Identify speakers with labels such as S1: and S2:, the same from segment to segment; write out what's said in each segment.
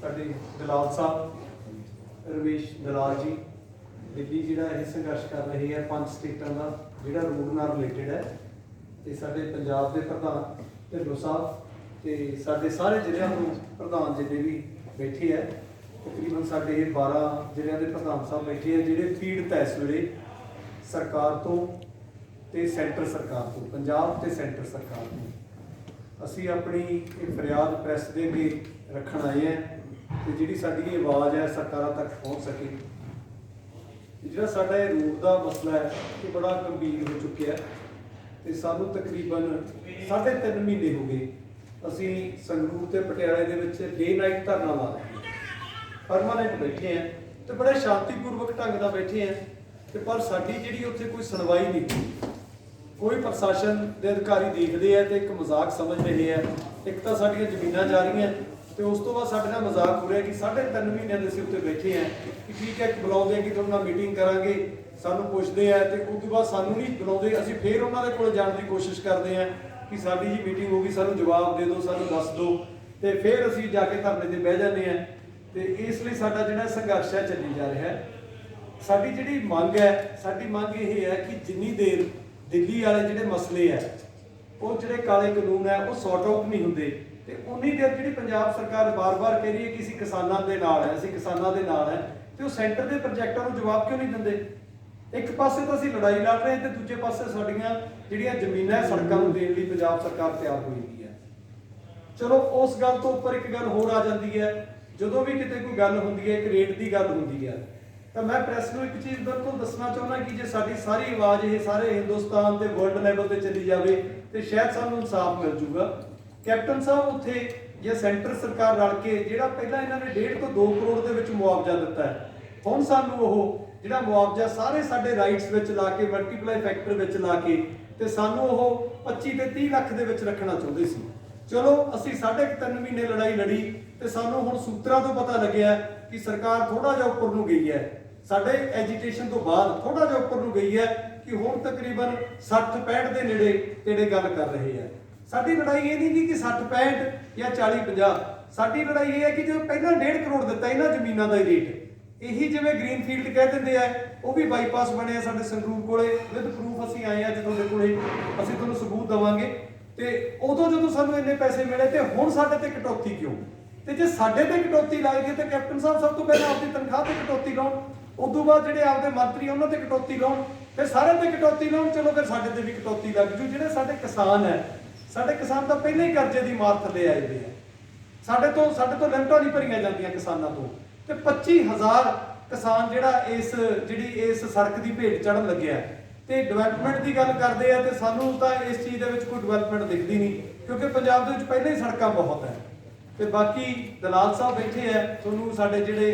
S1: ਸਾਡੇ ਦਲਾਲ ਸਾਹਿਬ ਰਮੇਸ਼ ਦਲਾਲ ਜੀ ਦਿੱਲੀ ਜਿਹੜਾ ਇਹ ਸੰਘਰਸ਼ ਕਰ ਰਹੇ ਹੈ 5 ਸਟੇਟਾਂ ਦਾ ਜਿਹੜਾ ਰੂਲ ਨਾਲ ਰਿਲੇਟਡ ਹੈ, ਤੇ ਸਾਡੇ ਪੰਜਾਬ ਦੇ ਪ੍ਰਧਾਨ ਢਿੱਲੋਂ ਸਾਹਿਬ ਤੇ ਸਾਡੇ ਸਾਰੇ ਜ਼ਿਲ੍ਹਿਆਂ ਤੋਂ ਪ੍ਰਧਾਨ ਜਿਹੜੇ ਵੀ ਬੈਠੇ ਹੈ, ਤਕਰੀਬਨ ਸਾਡੇ 12 ਜ਼ਿਲ੍ਹਿਆਂ ਦੇ ਪ੍ਰਧਾਨ ਸਾਹਿਬ ਬੈਠੇ ਹੈ ਜਿਹੜੇ ਪੀੜਤ ਹੈ ਇਸ ਵੇਲੇ ਸਰਕਾਰ ਤੋਂ ਤੇ ਸੈਂਟਰ ਸਰਕਾਰ ਤੋਂ, ਪੰਜਾਬ ਤੇ ਸੈਂਟਰ ਸਰਕਾਰ ਤੋਂ। ਅਸੀਂ ਆਪਣੀ ਇਹ ਫਰਿਆਦ ਪ੍ਰੈਸ ਦੇ ਅੱਗੇ ਰੱਖਣ ਆਏ ਹਾਂ ਤੇ ਜਿਹੜੀ ਸਾਡੀ ਇਹ ਆਵਾਜ਼ ਹੈ ਸਰਕਾਰਾਂ ਤੱਕ ਪਹੁੰਚ ਸਕੇ। ਜਿਹੜਾ ਸਾਡਾ ਇਹ ਰੂਟ ਦਾ ਮਸਲਾ ਹੈ ਇਹ ਬੜਾ ਗੰਭੀਰ ਹੋ ਚੁੱਕਿਆ ਤੇ ਸਾਨੂੰ ਤਕਰੀਬਨ 3.5 ਮਹੀਨੇ ਹੋ ਗਏ ਅਸੀਂ ਸੰਗਰੂਰ ਤੇ ਪਟਿਆਲੇ ਦੇ ਵਿੱਚ ਡੇ ਨਾਈਟ ਧਰਨਾ ਲਾ ਰਹੇ ਹਾਂ, ਪਰਮਾਨੈਂਟ ਬੈਠੇ ਹਾਂ ਤੇ ਬੜੇ ਸ਼ਾਂਤੀਪੂਰਵਕ ਢੰਗ ਨਾਲ ਬੈਠੇ ਹਾਂ ਤੇ ਪਰ ਸਾਡੀ ਜਿਹੜੀ ਉੱਥੇ ਕੋਈ ਸੁਣਵਾਈ ਨਹੀਂ ਹੋਈ। ਕੋਈ ਪ੍ਰਸ਼ਾਸਨ ਦੇ ਅਧਿਕਾਰੀ ਦੇਖਦੇ ਆ ਤੇ ਇੱਕ ਮਜ਼ਾਕ ਸਮਝ ਰਹੇ ਆ। ਇੱਕ ਤਾਂ ਸਾਡੀਆਂ ਜ਼ਮੀਨਾਂ ਜਾ ਰਹੀਆਂ ਤੇ ਉਸ ਤੋਂ ਬਾਅਦ ਸਾਡੇ ਨਾਲ ਮਜ਼ਾਕ ਹੋ ਰਿਹਾ ਕਿ 3.5 ਮਹੀਨਿਆਂ ਦੇ ਅਸੀਂ ਉੱਤੇ ਬੈਠੇ ਆ ਕਿ ਠੀਕ ਹੈ ਬੁਲਾਉਂਦੇ ਕਿ ਤੁਹਾਡੇ ਨਾਲ ਮੀਟਿੰਗ ਕਰਾਂਗੇ, ਸਾਨੂੰ ਪੁੱਛਦੇ ਆ ਤੇ ਉਸ ਤੋਂ ਬਾਅਦ ਸਾਨੂੰ ਨਹੀਂ ਬੁਲਾਉਂਦੇ। ਅਸੀਂ ਫੇਰ ਉਹਨਾਂ ਦੇ ਕੋਲ ਜਾਣ ਦੀ ਕੋਸ਼ਿਸ਼ ਕਰਦੇ ਆ ਕਿ ਸਾਡੀ ਜੀ ਮੀਟਿੰਗ ਹੋ ਗਈ, ਸਾਨੂੰ ਜਵਾਬ ਦੇ ਦਿਓ, ਸਾਨੂੰ ਦੱਸ ਦਿਓ ਤੇ ਫਿਰ ਅਸੀਂ ਜਾ ਕੇ ਧਰਨੇ ਤੇ ਬਹਿ ਜਾਂਦੇ ਆ। ਤੇ ਇਸ ਲਈ ਸਾਡਾ ਜਿਹੜਾ ਸੰਘਰਸ਼ ਹੈ ਚੱਲੀ ਜਾ ਰਿਹਾ ਹੈ। ਸਾਡੀ ਜਿਹੜੀ ਮੰਗ ਹੈ, ਸਾਡੀ ਮੰਗ ਇਹ ਹੈ ਕਿ ਜਿੰਨੀ ਦੇਰ ਦਿੱਲੀ ਵਾਲੇ ਜਿਹੜੇ ਮਸਲੇ ਆ ਉਹ ਜਿਹੜੇ ਕਾਲੇ ਕਾਨੂੰਨ ਹੈ ਉਹ ਸੌਟ ਆਊਟ ਨਹੀਂ ਹੁੰਦੇ ਤੇ ਉਨੀ ਦੇਰ ਜਿਹੜੀ ਪੰਜਾਬ ਸਰਕਾਰ ਬਾਰ-ਬਾਰ ਕਹਿ ਰਹੀ ਹੈ ਕਿ ਅਸੀਂ ਕਿਸਾਨਾਂ ਦੇ ਨਾਲ ਹੈ, ਅਸੀਂ ਕਿਸਾਨਾਂ ਦੇ ਨਾਲ ਹੈ, ਤੇ ਉਹ ਸੈਂਟਰ ਦੇ ਪ੍ਰੋਜੈਕਟਾਂ ਨੂੰ ਜਵਾਬ ਕਿਉਂ ਨਹੀਂ ਦਿੰਦੇ। ਇੱਕ ਪਾਸੇ ਤਾਂ ਅਸੀਂ ਲੜਾਈ ਲੜ ਰਹੇ ਤੇ ਦੂਜੇ ਪਾਸੇ ਸਾਡੀਆਂ ਜਿਹੜੀਆਂ ਜ਼ਮੀਨਾਂ ਸੜਕਾਂ ਨੂੰ ਦੇਣ ਲਈ ਪੰਜਾਬ ਸਰਕਾਰ ਤਿਆਰ ਹੋਈ ਹੋਈ ਹੈ। ਚਲੋ ਉਸ ਗੱਲ ਤੋਂ ਉੱਪਰ ਇੱਕ ਗੱਲ ਹੋਰ ਆ ਜਾਂਦੀ ਹੈ, ਜਦੋਂ ਵੀ ਕਿਤੇ ਕੋਈ ਗੱਲ ਹੁੰਦੀ ਹੈ, ਇੱਕ ਰੇਟ ਦੀ ਗੱਲ ਹੁੰਦੀ ਹੈ, ਤਾਂ ਮੈਂ ਪ੍ਰੈਸ ਨੂੰ ਇੱਕ ਚੀਜ਼ ਬਿਲਕੁਲ ਦੱਸਣਾ ਚਾਹੁੰਦਾ ਕਿ ਜੇ ਸਾਡੀ ਸਾਰੀ ਆਵਾਜ਼ ਇਹ ਸਾਰੇ ਹਿੰਦੁਸਤਾਨ ਤੇ ਵਰਲਡ ਲੈਵਲ ਤੇ ਚੱਲੀ ਜਾਵੇ ਤੇ ਸ਼ਾਇਦ ਸਾਨੂੰ ਇਨਸਾਫ ਮਿਲ ਜੂਗਾ। ਕੈਪਟਨ ਸਾਹਿਬ ਉੱਥੇ ਜੇ ਸੈਂਟਰ ਸਰਕਾਰ ਰਲ ਕੇ ਜਿਹੜਾ ਪਹਿਲਾਂ ਇਹਨਾਂ ਨੇ 1.5 ਤੋਂ 2 ਕਰੋੜ ਦੇ ਵਿੱਚ ਮੁਆਵਜ਼ਾ ਦਿੱਤਾ ਹੈ, ਹੁਣ ਸਾਨੂੰ ਉਹ ਜਿਹੜਾ ਮੁਆਵਜ਼ਾ ਸਾਰੇ ਸਾਡੇ ਰਾਈਟਸ ਵਿੱਚ ਲਾ ਕੇ ਮਲਟੀਪਲਾਈ ਫੈਕਟਰ ਵਿੱਚ ਲਾ ਕੇ ਤੇ ਸਾਨੂੰ ਉਹ 25 ਤੇ 30 ਲੱਖ ਦੇ ਵਿੱਚ ਰੱਖਣਾ ਚਾਹੁੰਦੇ ਸੀ। ਚਲੋ ਅਸੀਂ 3.5 ਮਹੀਨੇ ਲੜਾਈ ਲੜੀ ਤੇ ਸਾਨੂੰ ਹੁਣ ਸੂਤਰਾਂ ਤੋਂ ਪਤਾ ਲੱਗਿਆ ਕਿ ਸਰਕਾਰ ਥੋੜਾ ਜਿਹਾ ਉੱਪਰ ਨੂੰ ਗਈ ਹੈ। ਸਾਡੇ ਐਜੀਟੇਸ਼ਨ ਤੋਂ ਬਾਅਦ ਥੋੜਾ ਜਿਹਾ ਉੱਪਰ ਨੂੰ ਗਈ ਹੈ ਕਿ ਹੁਣ ਤਕਰੀਬਨ 60-65 ਦੇ ਨੇੜੇ ਗੱਲ ਕਰ ਰਹੇ ਆ। ਸਾਡੀ ਲੜਾਈ ਇਹ ਨਹੀਂ ਕਿ 60-65 ਜਾਂ 40-50, ਸਾਡੀ ਲੜਾਈ ਇਹ ਹੈ ਕਿ ਜੋ ਪਹਿਲਾਂ 1.5 ਕਰੋੜ ਦਿੱਤਾ ਇਹਨਾਂ ਜ਼ਮੀਨਾਂ ਦਾ ਰੇਟ, ਇਹੀ ਜਿਵੇਂ ਗ੍ਰੀਨਫੀਲਡ ਕਹਿ ਦਿੰਦੇ ਆ, ਉਹ ਵੀ ਬਾਈਪਾਸ ਬਣਿਆ ਸਾਡੇ ਸੰਗਰੂਰ ਕੋਲੇ ਵਿਦ ਪ੍ਰੂਫ ਅਸੀਂ ਆਏ ਅੱਜ ਤੁਹਾਡੇ ਕੋਲੇ, ਅਸੀਂ ਤੁਹਾਨੂੰ ਸਬੂਤ ਦੇਵਾਂਗੇ। ਤੇ ਉਦੋਂ ਜਦੋਂ ਸਾਨੂੰ ਇੰਨੇ ਪੈਸੇ ਮਿਲੇ ਤੇ ਹੁਣ ਸਾਡੇ ਤੇ ਕਟੌਤੀ ਕਿਉਂ? ਤੇ ਜੇ ਸਾਡੇ ਤੇ ਕਟੌਤੀ ਲੱਗਦੀ ਤੇ ਕੈਪਟਨ ਸਾਹਿਬ ਸਭ ਤੋਂ ਪਹਿਲਾਂ ਆਪਣੀ ਤਨਖਾਹ ਤੇ ਕਟੌਤੀ ਲਾਉਣ, ਉਦੋਂ ਬਾਅਦ ਜਿਹੜੇ ਆਪਦੇ ਮੰਤਰੀ ਉਹਨਾਂ ਤੇ ਕਟੌਤੀ ਲਾਉਣ, ਫਿਰ ਸਾਰਿਆਂ ਤੇ ਕਟੌਤੀ ਲਾਉਣ, ਚਲੋ ਫਿਰ ਸਾਡੇ ਤੇ ਵੀ ਕਟੌਤੀ ਲੱਗ ਜੂ। ਜਿਹੜੇ ਸਾਡੇ ਕਿਸਾਨ ਹੈ, ਸਾਡੇ ਕਿਸਾਨ ਤਾਂ ਪਹਿਲਾਂ ਹੀ ਕਰਜ਼ੇ ਦੀ ਮਾਰ ਥੱਲੇ ਆਏ ਹੋਏ ਆ। ਸਾਡੇ ਤੋਂ ਲਿਮਟਾਂ ਨਹੀਂ ਭਰੀਆਂ ਜਾਂਦੀਆਂ ਕਿਸਾਨਾਂ ਤੋਂ, ਤੇ 25,000 ਕਿਸਾਨ ਜਿਹੜਾ ਇਸ ਸੜਕ ਦੀ ਭੇਟ ਚੜਨ ਲੱਗਿਆ ਤੇ ਡਿਵੈਲਪਮੈਂਟ ਦੀ ਗੱਲ ਕਰਦੇ ਆ ਤੇ ਸਾਨੂੰ ਤਾਂ ਇਸ ਚੀਜ਼ ਦੇ ਵਿੱਚ ਕੋਈ ਡਿਵੈਲਪਮੈਂਟ ਦਿਖਦੀ ਨਹੀਂ ਕਿਉਂਕਿ ਪੰਜਾਬ ਦੇ ਵਿੱਚ ਪਹਿਲਾਂ ਹੀ ਸੜਕਾਂ ਬਹੁਤ ਹੈ। ਤੇ ਬਾਕੀ ਦਲਾਲ ਸਾਹਿਬ ਬੈਠੇ ਆ, ਤੁਹਾਨੂੰ ਸਾਡੇ ਜਿਹੜੇ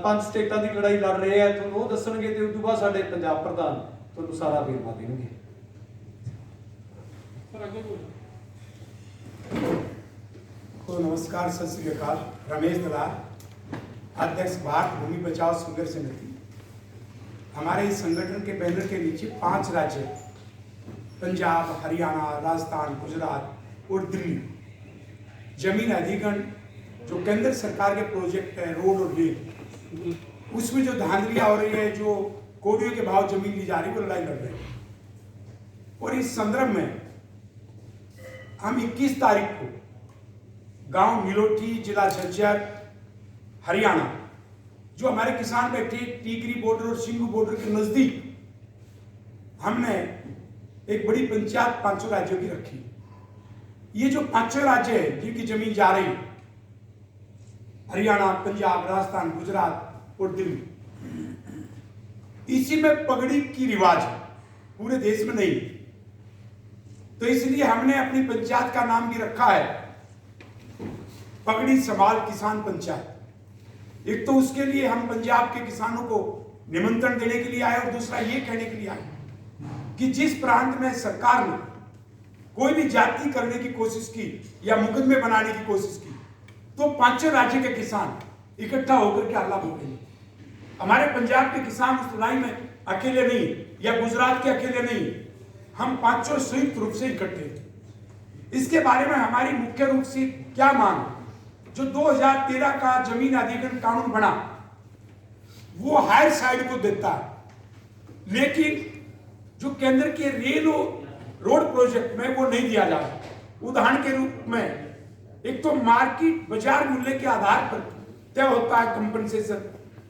S1: 5 ਸਟੇਟਾਂ ਦੀ ਲੜਾਈ ਲੜ ਰਹੇ ਆ ਤੁਹਾਨੂੰ ਉਹ ਦੱਸਣਗੇ ਤੇ ਉਸ ਤੋਂ ਬਾਅਦ ਸਾਡੇ ਪੰਜਾਬ ਪ੍ਰਧਾਨ ਤੁਹਾਨੂੰ ਸਾਰਾ ਵੇਰਵਾ ਦੇਣਗੇ।
S2: नमस्कार, सत श्री अकाल। रमेश दलाल, अध्यक्ष भारत भूमि बचाओ संघर्ष समिति। हमारे इस संगठन के बैनर के नीचे 5 राज्य पंजाब, हरियाणा, राजस्थान, गुजरात और दिल्ली जमीन अधिग्रहण जो केंद्र सरकार के प्रोजेक्ट है रोड और रेल, उसमें जो धांधलियां हो रही है, जो कोडियों के भाव जमीन ली जा रही है, वो लड़ाई लड़ रहे हैं। और इस संदर्भ में हम 21 तारीख को गांव नीलोठी, जिला झज्जर, हरियाणा, जो हमारे किसान बैठे टीकरी बॉर्डर और सिंगू बॉर्डर के नजदीक, हमने एक बड़ी पंचायत 5 राज्यों की रखी। ये जो 5 राज्य है जिनकी जमीन जा रही, हरियाणा, पंजाब, राजस्थान, गुजरात और दिल्ली, इसी में पगड़ी की रिवाज है, पूरे देश में नहीं। तो इसलिए हमने अपनी पंचायत का नाम भी रखा है पगड़ी संभाल किसान पंचायत। एक तो उसके लिए हम पंजाब के किसानों को निमंत्रण देने के लिए आए और दूसरा ये कहने के लिए आए कि जिस प्रांत में सरकार ने कोई भी जाति करने की कोशिश की या मुकदमे बनाने की कोशिश की तो 5 राज्य के किसान इकट्ठा होकर के हल्ला बोलेंगे। हमारे पंजाब के किसान उस लड़ाई में अकेले नहीं या गुजरात के अकेले नहीं, हम 5 संयुक्त रूप से इकट्ठे। इसके बारे में हमारी मुख्य रूप से क्या मांग है जो 2013 का जमीन अधिग्रहण कानून बना वो हायर साइड को देता है, लेकिन जो केंद्र के रेल रोड प्रोजेक्ट में वो नहीं दिया जा रहा। उदाहरण के रूप में एक तो मार्केट बाजार मूल्य के आधार पर तय होता है कंपनसेशन,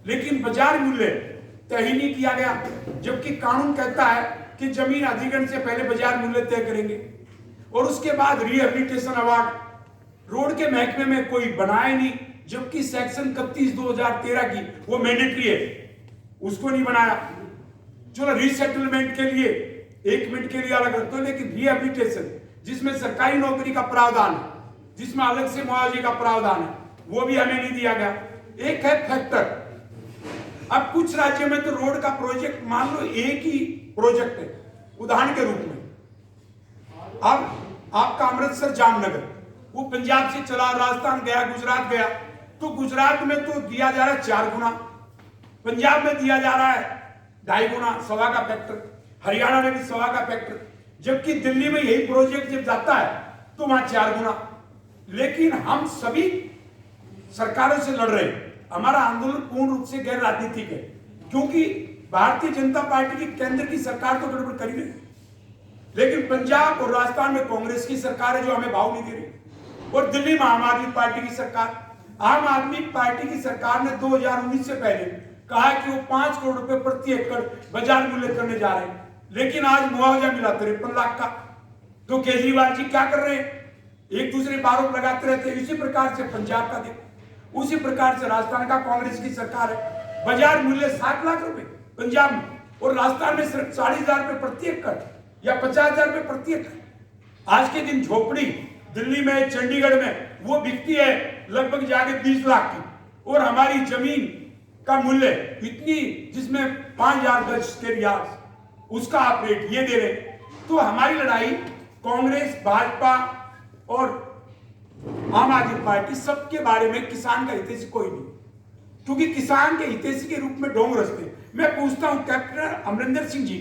S2: लेकिन बाजार मूल्य तय ही नहीं किया गया, जबकि कानून कहता है कि जमीन अधिग्रहण से पहले बाजार मूल्य तय करेंगे। और उसके बाद रिहेबिलिटेशन अवार्ड रोड के महकमे में कोई बनाया नहीं, जबकि सेक्शन 31/2013 की वो मैंडेटरी है, उसको नहीं बनाया। चलो रीसेटलमेंट के लिए 1 मिनट के लिए अलग रखते हो, लेकिन रिहेबिलिटेशन जिसमें सरकारी नौकरी का प्रावधान है, जिसमें अलग से मुआवजे का प्रावधान है, वो भी हमें नहीं दिया गया। एक है फैक्टर। अब कुछ राज्यों में तो रोड का प्रोजेक्ट मान लो एक ही प्रोजेक्ट है, उदाहरण के रूप में अब आपका अमृतसर जामनगर वो पंजाब से चला, राजस्थान गया, गुजरात गया, तो गुजरात में तो दिया जा रहा है 4 गुना, पंजाब में दिया जा रहा है 2.5 गुना, 1.25 का फैक्टर, हरियाणा में भी 1.25 का फैक्टर, जबकि दिल्ली में यही प्रोजेक्ट जब जाता है तो वहां 4 गुना। लेकिन हम सभी सरकारों से लड़ रहे हैं। हमारा आंदोलन पूर्ण रूप से गैर राजनीतिक है, क्योंकि भारतीय जनता पार्टी की केंद्र की सरकार तो गड़बड़ कर ही नहीं, लेकिन पंजाब और राजस्थान में कांग्रेस की सरकार है जो हमें भाव नहीं दे रही, और दिल्ली में आम आदमी पार्टी की सरकार। आम आदमी पार्टी की सरकार ने 2019 से पहले कहा कि वो 5 करोड़ रुपए प्रति एकड़ बाजार मूल्य करने जा रहे हैं, लेकिन आज मुआवजा मिला 53 लाख का। तो केजरीवाल जी क्या कर रहे हैं? एक दूसरे पर आरोप लगाते रहते हैं। इसी प्रकार से पंजाब का देखो, उसी प्रकार से राजस्थान का कांग्रेस की सरकार है, बाजार मूल्य 7 लाख रुपए पंजाब में, और राजस्थान में सिर्फ 40,000 रुपए प्रति एकड़ या 50,000 रुपए प्रति एकड़। आज के दिन झोपड़ी दिल्ली में, चंडीगढ़ में वो बिकती है लगभग जाके 20 लाख की, और हमारी जमीन का मूल्य इतनी जिसमें 5,000 गज के रियाज उसका आप रेट ये दे रहे। तो हमारी लड़ाई कांग्रेस, भाजपा और आम आदमी पार्टी सबके बारे में किसान का हितैषी कोई नहीं, क्योंकि किसान के हितैषी के रूप में ढोंग रचते। मैं पूछता हूं कैप्टन अमरिंदर सिंह जी,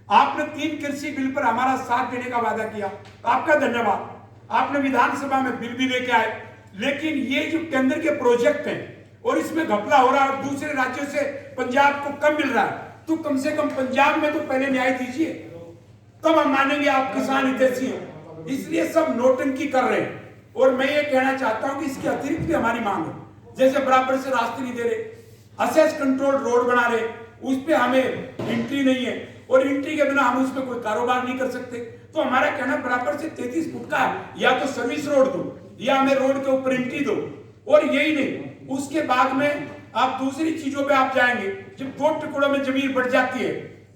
S2: आपने 3 कृषि बिल पर हमारा साथ देने का वादा किया, आपका धन्यवाद। आपने विधानसभा में बिल भी लेके आए, लेकिन ये जो केंद्र के प्रोजेक्ट हैं और इसमें घपला हो रहा है और दूसरे राज्यों से पंजाब को कम मिल रहा है, तो कम से कम पंजाब में तो पहले न्याय दीजिए, तब हम मानेंगे आप किसान हितैषी हैं। इसलिए सब नोटंकी कर रहे हैं, और मैं ये कहना चाहता हूं कि इसके अतिरिक्त भी हमारी मांग है। जैसे बराबर से रास्ते नहीं दे रहे, असेस कंट्रोल रोड बना रहे, उस पर हमें एंट्री नहीं है, और एंट्री के बिना हम उसमें कोई कारोबार नहीं कर सकते। तो हमारा कहना बराबर से 33 फुट का या तो सर्विस रोड दो या हमें रोड के ऊपर एंट्री दो, और यही नहीं, उसके बाद में आप दूसरी चीजों पे आप जाएंगे। जब 2 टुकड़ों में जमीन बढ़ जाती है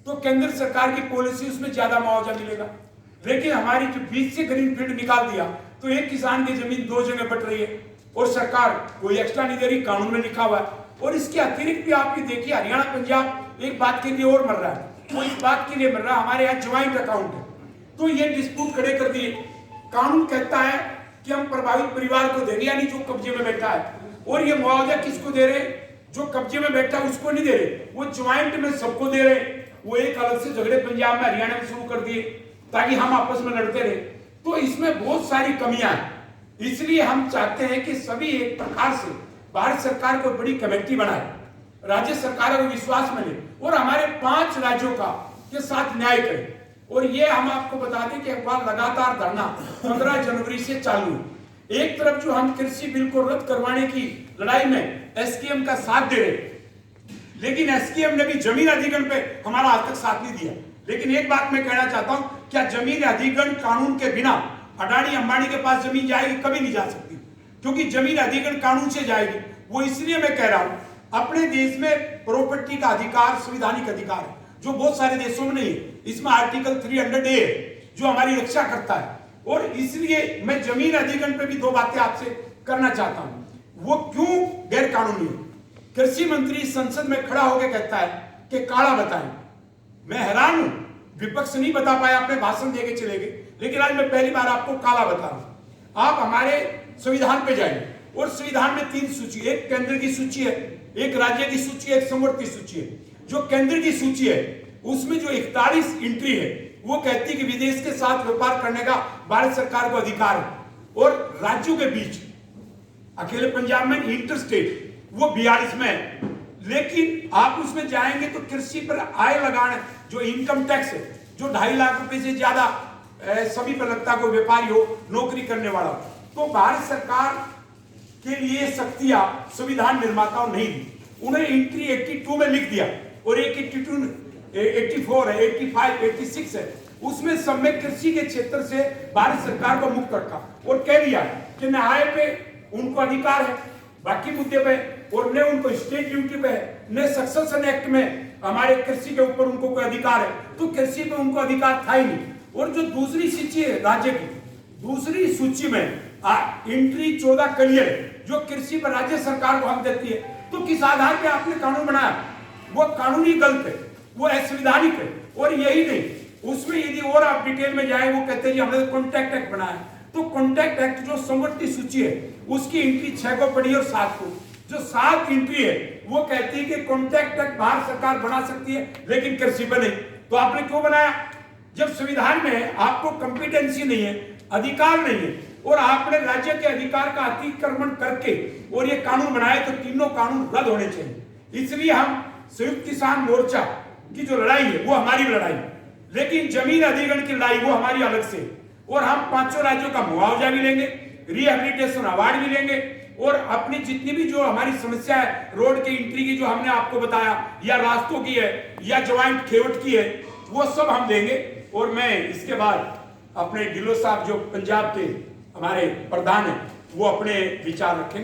S2: तो केंद्र सरकार की पॉलिसी उसमें ज्यादा मुआवजा मिलेगा, लेकिन हमारी जो बीच से ग्रीन फील्ड निकाल दिया तो एक किसान की जमीन 2 जगह बट रही है, और सरकार कोई एक्स्ट्रा नहीं दे रही, कानून में लिखा हुआ है। और इसके अतिरिक्त भी आप ये देखिए, हरियाणा पंजाब एक बात के लिए और मर रहा है, वो इस बात के लिए मर रहा है, हमारे यहाँ ज्वाइंट अकाउंट है, तो ये डिस्प्यूट खड़े कर दिए। कानून कहता है कि हम प्रभावित परिवार को देंगे, यानी जो कब्जे में बैठा है, और ये मुआवजा किसको दे रहे? जो कब्जे में बैठा है उसको नहीं दे रहे, वो ज्वाइंट में सबको दे रहे। वो एक अलग से झगड़े पंजाब में, हरियाणा में शुरू कर दिए ताकि हम आपस में लड़ते रहे। तो इसमें बहुत सारी कमियां हैं, इसलिए हम चाहते हैं कि सभी एक प्रकार से भारत सरकार को बड़ी कमेटी बनाए, राज्य सरकारों को विश्वास में ले, और हमारे 5 राज्यों का के साथ न्याय करें। और ये हम आपको बता दें कि अखबार लगातार धरना 15 जनवरी से चालू है। एक तरफ जो हम कृषि बिल को रद्द करवाने की लड़ाई में एसकेएम का साथ दे रहे, लेकिन एसकेएम ने भी जमीन अधिग्रहण पे हमारा आज तक साथ नहीं दिया। लेकिन एक बात मैं कहना चाहता हूं, क्या जमीन अधिग्रहण कानून के बिना अडानी अंबानी के पास जमीन जाएगी? कभी नहीं जा सकती, क्योंकि जमीन अधिग्रहण कानून से जाएगी। वो इसलिए मैं कह रहा हूं, अपने देश में प्रॉपर्टी का अधिकार संवैधानिक अधिकार है, जो बहुत सारे देशों में नहीं है। इसमें आर्टिकल 300A है जो हमारी रक्षा करता है, और इसलिए मैं जमीन अधिग्रहण पे भी 2 बातें आपसे करना चाहता हूं। वो क्यों गैर कानूनी है? कृषि मंत्री संसद में खड़ा होकर कहता है कि काला बताएं। मैं हैरान हूं, विपक्ष नहीं बता पाया, अपने भाषण देके चले गए, लेकिन आज मैं पहली बार आपको काला बता रहा हूं। आप हमारे संविधान पे जाइए, और संविधान में 3 सूची, एक केंद्र की सूची है, एक राज्य की सूची है, एक समवर्ती सूची है। जो केंद्र की सूची है उसमें जो 41 एंट्री है वो कहती है कि विदेश के साथ व्यापार करने का भारत सरकार को अधिकार है, और राज्यों के बीच अकेले पंजाब में इंटर स्टेट वो 42 में है। लेकिन आप उसमें जाएंगे तो कृषि पर आय लगाना, जो इनकम टैक्स है, जो 2.5 लाख रुपए से ज्यादा सभी पर लगता, कोई व्यापारी हो, नौकरी करने वाला हो, तो भारत सरकार के लिए शक्तियां संविधान निर्माताओं नहीं दी। उन्हें एंट्री 82 में लिख दिया और 82, 84 है, 85, 86 है, उसमें सब में कृषि के क्षेत्र से भारत सरकार को मुक्त रखा और कह दिया कि न्याय पे उनको अधिकार है, बाकी मुद्दे पे और न उनको स्टेट ड्यूटी पे है, न सक्सेशन एक्ट में हमारे कृषि के ऊपर उनको कोई अधिकार है, तो कृषि पे उनको अधिकार था ही नहीं। और जो दूसरी सूची है राज्य की, दूसरी सूची में एंट्री 14 क्लियर है, जो कृषि पर राज्य सरकार को हक देती है। तो किस आधार पे आपने कानून बनाया, वो कानूनी गलत है, वो असंवैधानिक है। और यही नहीं, उसमें यदि और आप डिटेल में जाए, वो कहते हैं हमने कॉन्ट्रैक्ट एक्ट बनाया, तो कॉन्ट्रैक्ट एक्ट जो संवर्ती सूची है उसकी एंट्री 6 को पढ़ी और 7 को, जो 7 एंट्री है वो कहती है कि कॉन्ट्रैक्ट एक्ट भारत सरकार बना सकती है लेकिन कृषि पर नहीं। तो आपने क्यों बनाया? जब संविधान में आपको कंपिटेंसी नहीं है, अधिकार नहीं है, और आपने राज्य के अधिकार का अतिक्रमण करके और ये कानून बनाए, तो तीनों कानून रद्द होने चाहिए। इसलिए हम संयुक्त किसान मोर्चा की जो लड़ाई है वो हमारी लड़ाई, लेकिन जमीन अधिग्रहण की लड़ाई वो हमारी अलग से। और हम 5 राज्यों का मुआवजा भी लेंगे, रिहेबिलिटेशन अवार्ड भी लेंगे, और अपनी जितनी भी जो हमारी समस्या है, रोड की एंट्री की जो हमने आपको बताया, या रास्तों की है, या ज्वाइंट खेवट की है, वो सब हम देंगे। और मैं इसके बाद अपने ढिल्लों साहब जो पंजाब के हमारे प्रधान हैं, वो अपने विचार रखेंगे।